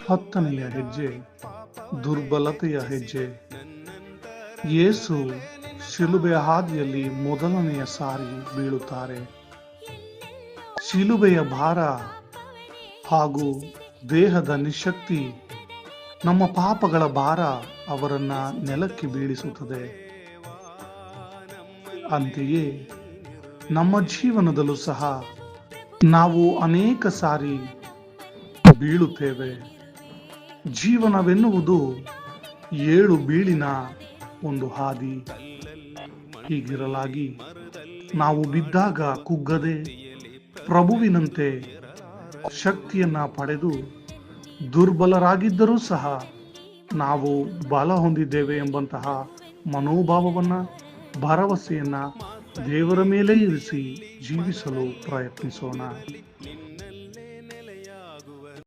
10ನೆಯ ಹೆಜ್ಜೆ ದುರ್ಬಲತೆಯ ಹೆಜ್ಜೆ. ಯೇಸು ಶಿಲುಬೆಯ ಹಾದಿಯಲ್ಲಿ ಮೊದಲನೆಯ ಸಾರಿ ಬೀಳುತ್ತಾರೆ. ಶಿಲುಬೆಯ ಭಾರ ಹಾಗೂ ದೇಹದ ನಿಶಕ್ತಿ, ನಮ್ಮ ಪಾಪಗಳ ಭಾರ ಅವರನ್ನ ನೆಲಕ್ಕೆ ಬೀಳಿಸುತ್ತದೆ. ಅಂತೆಯೇ ನಮ್ಮ ಜೀವನದಲ್ಲೂ ಸಹ ನಾವು ಅನೇಕ ಸಾರಿ ಬೀಳುತ್ತೇವೆ. ಜೀವನವೆನ್ನುವುದು 7 ಬೀಳಿನ ಒಂದು ಹಾದಿ. ಹೀಗಿರಲಾಗಿ ನಾವು ಬಿದ್ದಾಗ ಕುಗ್ಗದೆ ಪ್ರಭುವಿನಂತೆ ಶಕ್ತಿಯನ್ನ ಪಡೆದು, ದುರ್ಬಲರಾಗಿದ್ದರೂ ಸಹ ನಾವು ಬಲ ಹೊಂದಿದ್ದೇವೆ ಎಂಬಂತಹ ಮನೋಭಾವವನ್ನ, ಭರವಸೆಯನ್ನ ದೇವರ ಮೇಲೆ ಇರಿಸಿ ಜೀವಿಸಲು ಪ್ರಯತ್ನಿಸೋಣ.